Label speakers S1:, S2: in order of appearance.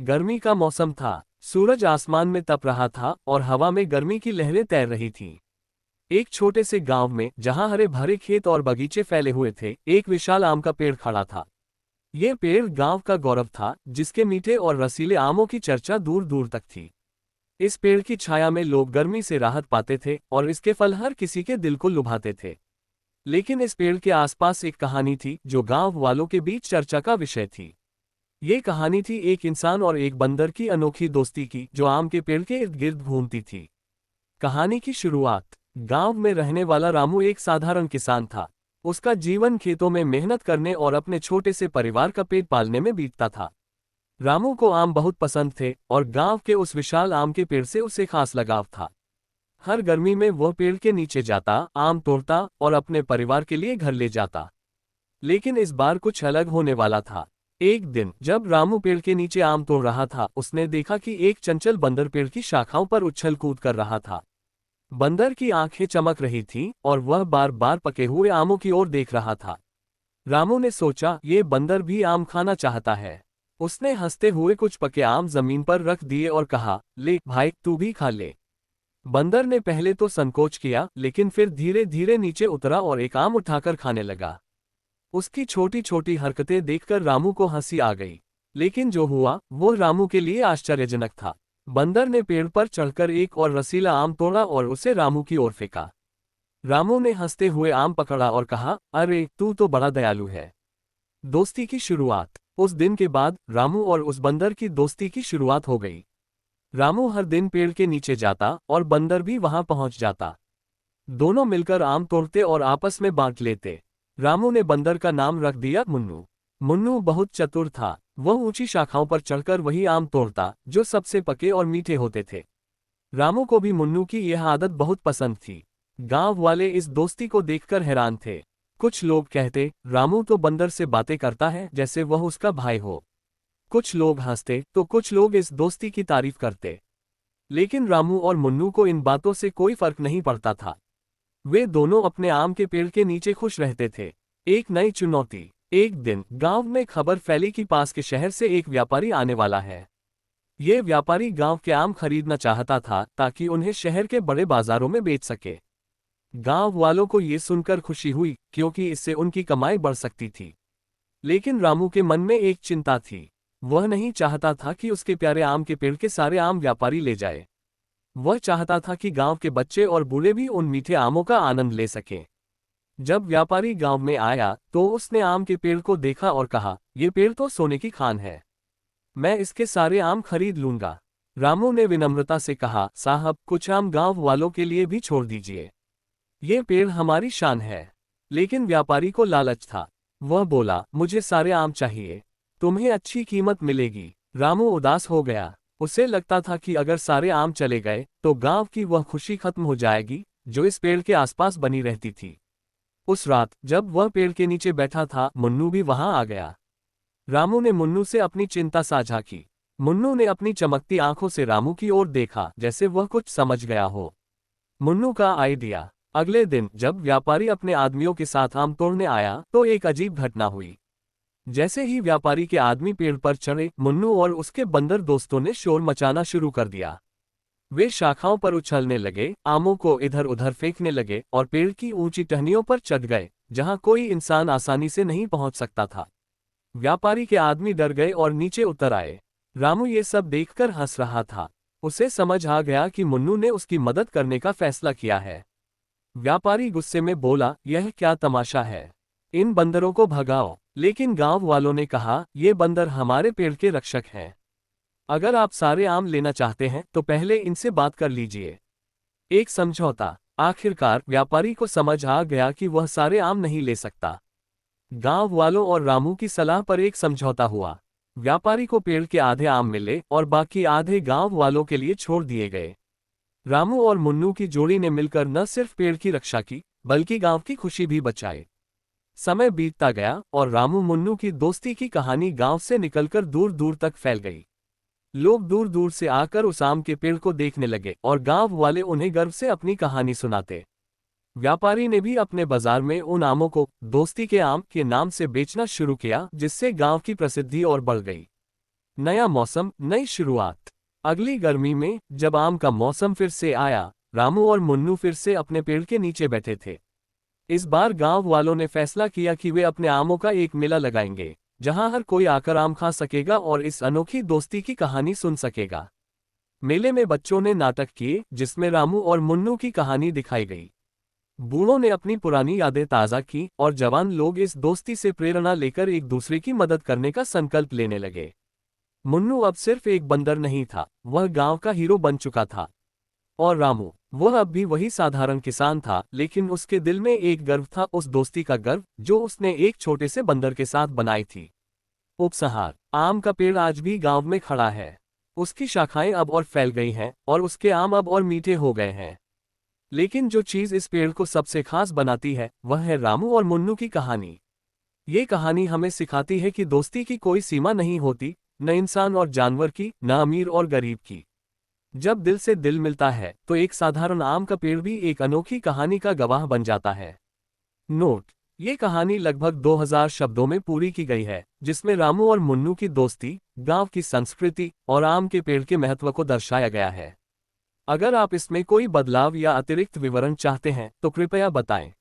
S1: गर्मी का मौसम था। सूरज आसमान में तप रहा था और हवा में गर्मी की लहरें तैर रही थीं। एक छोटे से गांव में, जहां हरे भरे खेत और बगीचे फैले हुए थे, एक विशाल आम का पेड़ खड़ा था। यह पेड़ गांव का गौरव था, जिसके मीठे और रसीले आमों की चर्चा दूर दूर तक थी। इस पेड़ की छाया में लोग गर्मी से राहत पाते थे और इसके फल हर किसी के दिल को लुभाते थे। लेकिन इस पेड़ के आसपास एक कहानी थी जो गांव वालों के बीच चर्चा का विषय थी। ये कहानी थी एक इंसान और एक बंदर की अनोखी दोस्ती की, जो आम के पेड़ के इर्द गिर्द घूमती थी। कहानी की शुरुआत। गांव में रहने वाला रामू एक साधारण किसान था। उसका जीवन खेतों में मेहनत करने और अपने छोटे से परिवार का पेट पालने में बीतता था। रामू को आम बहुत पसंद थे और गांव के उस विशाल आम के पेड़ से उसे खास लगाव था। हर गर्मी में वह पेड़ के नीचे जाता, आम तोड़ता और अपने परिवार के लिए घर ले जाता। लेकिन इस बार कुछ अलग होने वाला था। एक दिन जब रामू पेड़ के नीचे आम तोड़ रहा था, उसने देखा कि एक चंचल बंदर पेड़ की शाखाओं पर उछल कूद कर रहा था। बंदर की आंखें चमक रही थीं और वह बार बार पके हुए आमों की ओर देख रहा था। रामू ने सोचा, ये बंदर भी आम खाना चाहता है। उसने हंसते हुए कुछ पके आम जमीन पर रख दिए और कहा, ले भाई, तू भी खा ले। बंदर ने पहले तो संकोच किया, लेकिन फिर धीरे धीरे नीचे उतरा और एक आम उठाकर खाने लगा। उसकी छोटी छोटी हरकतें देखकर रामू को हंसी आ गई। लेकिन जो हुआ वो रामू के लिए आश्चर्यजनक था। बंदर ने पेड़ पर चढ़कर एक और रसीला आम तोड़ा और उसे रामू की ओर फेंका। रामू ने हंसते हुए आम पकड़ा और कहा, अरे तू तो बड़ा दयालु है। दोस्ती की शुरुआत। उस दिन के बाद रामू और उस बंदर की दोस्ती की शुरुआत हो गई। रामू हर दिन पेड़ के नीचे जाता और बंदर भी वहां पहुंच जाता। दोनों मिलकर आम तोड़ते और आपस में बांट लेते। रामू ने बंदर का नाम रख दिया मुन्नू। मुन्नू बहुत चतुर था। वह ऊंची शाखाओं पर चढ़कर वही आम तोड़ता जो सबसे पके और मीठे होते थे। रामू को भी मुन्नू की यह आदत बहुत पसंद थी। गांव वाले इस दोस्ती को देखकर हैरान थे। कुछ लोग कहते, रामू तो बंदर से बातें करता है जैसे वह उसका भाई हो। कुछ लोग हंसते तो कुछ लोग इस दोस्ती की तारीफ करते। लेकिन रामू और मुन्नू को इन बातों से कोई फर्क नहीं पड़ता था। वे दोनों अपने आम के पेड़ के नीचे खुश रहते थे। एक नई चुनौती। एक दिन गांव में खबर फैली कि पास के शहर से एक व्यापारी आने वाला है। ये व्यापारी गांव के आम खरीदना चाहता था ताकि उन्हें शहर के बड़े बाजारों में बेच सके। गांव वालों को ये सुनकर खुशी हुई, क्योंकि इससे उनकी कमाई बढ़ सकती थी। लेकिन रामू के मन में एक चिंता थी। वह नहीं चाहता था कि उसके प्यारे आम के पेड़ के सारे आम व्यापारी ले जाए। वह चाहता था कि गांव के बच्चे और बूढ़े भी उन मीठे आमों का आनंद ले सकें। जब व्यापारी गांव में आया तो उसने आम के पेड़ को देखा और कहा, यह पेड़ तो सोने की खान है। मैं इसके सारे आम खरीद लूंगा। रामू ने विनम्रता से कहा, साहब, कुछ आम गांव वालों के लिए भी छोड़ दीजिए। ये पेड़ हमारी शान है। लेकिन व्यापारी को लालच था। वह बोला, मुझे सारे आम चाहिए। तुम्हें अच्छी कीमत मिलेगी। रामू उदास हो गया। उसे लगता था कि अगर सारे आम चले गए तो गांव की वह खुशी खत्म हो जाएगी जो इस पेड़ के आसपास बनी रहती थी। उस रात जब वह पेड़ के नीचे बैठा था, मुन्नू भी वहां आ गया। रामू ने मुन्नू से अपनी चिंता साझा की। मुन्नू ने अपनी चमकती आंखों से रामू की ओर देखा, जैसे वह कुछ समझ गया हो। मुन्नू का आइडिया। अगले दिन जब व्यापारी अपने आदमियों के साथ आम तोड़ने आया तो एक अजीब घटना हुई। जैसे ही व्यापारी के आदमी पेड़ पर चढ़े, मुन्नू और उसके बंदर दोस्तों ने शोर मचाना शुरू कर दिया। वे शाखाओं पर उछलने लगे, आमों को इधर उधर फेंकने लगे और पेड़ की ऊंची टहनियों पर चढ़ गए, जहां कोई इंसान आसानी से नहीं पहुंच सकता था। व्यापारी के आदमी डर गए और नीचे उतर आए। रामू ये सब देखकर हंस रहा था। उसे समझ आ गया कि मुन्नू ने उसकी मदद करने का फैसला किया है। व्यापारी गुस्से में बोला, यह क्या तमाशा है? इन बंदरों को भगाओ। लेकिन गांव वालों ने कहा, ये बंदर हमारे पेड़ के रक्षक हैं। अगर आप सारे आम लेना चाहते हैं तो पहले इनसे बात कर लीजिए। एक समझौता। आखिरकार व्यापारी को समझ आ गया कि वह सारे आम नहीं ले सकता। गांव वालों और रामू की सलाह पर एक समझौता हुआ। व्यापारी को पेड़ के आधे आम मिले और बाकी आधे गांव वालों के लिए छोड़ दिए गए। रामू और मुन्नू की जोड़ी ने मिलकर न सिर्फ पेड़ की रक्षा की, बल्कि गांव की खुशी भी बचाई। समय बीतता गया और रामू मुन्नू की दोस्ती की कहानी गांव से निकलकर दूर दूर तक फैल गई। लोग दूर दूर से आकर उस आम के पेड़ को देखने लगे और गांव वाले उन्हें गर्व से अपनी कहानी सुनाते। व्यापारी ने भी अपने बाजार में उन आमों को दोस्ती के आम के नाम से बेचना शुरू किया, जिससे गांव की प्रसिद्धि और बढ़ गई। नया मौसम, नई शुरुआत। अगली गर्मी में जब आम का मौसम फिर से आया, रामू और मुन्नू फिर से अपने पेड़ के नीचे बैठे थे। इस बार गांव वालों ने फैसला किया कि वे अपने आमों का एक मेला लगाएंगे, जहां हर कोई आकर आम खा सकेगा और इस अनोखी दोस्ती की कहानी सुन सकेगा। मेले में बच्चों ने नाटक किए, जिसमें रामू और मुन्नू की कहानी दिखाई गई। बूढ़ों ने अपनी पुरानी यादें ताज़ा की और जवान लोग इस दोस्ती से प्रेरणा लेकर एक दूसरे की मदद करने का संकल्प लेने लगे। मुन्नू अब सिर्फ एक बंदर नहीं था, वह गांव का हीरो बन चुका था। और रामू, वह अब भी वही साधारण किसान था, लेकिन उसके दिल में एक गर्व था, उस दोस्ती का गर्व जो उसने एक छोटे से बंदर के साथ बनाई थी। उपसंहार। आम का पेड़ आज भी गांव में खड़ा है। उसकी शाखाएं अब और फैल गई हैं और उसके आम अब और मीठे हो गए हैं। लेकिन जो चीज इस पेड़ को सबसे खास बनाती है, वह है रामू और मुन्नू की कहानी। ये कहानी हमें सिखाती है कि दोस्ती की कोई सीमा नहीं होती, न इंसान और जानवर की, न अमीर और गरीब की। जब दिल से दिल मिलता है तो एक साधारण आम का पेड़ भी एक अनोखी कहानी का गवाह बन जाता है। नोट: ये कहानी लगभग 2000 शब्दों में पूरी की गई है, जिसमें रामू और मुन्नू की दोस्ती, गांव की संस्कृति और आम के पेड़ के महत्व को दर्शाया गया है। अगर आप इसमें कोई बदलाव या अतिरिक्त विवरण चाहते हैं तो कृपया बताएं।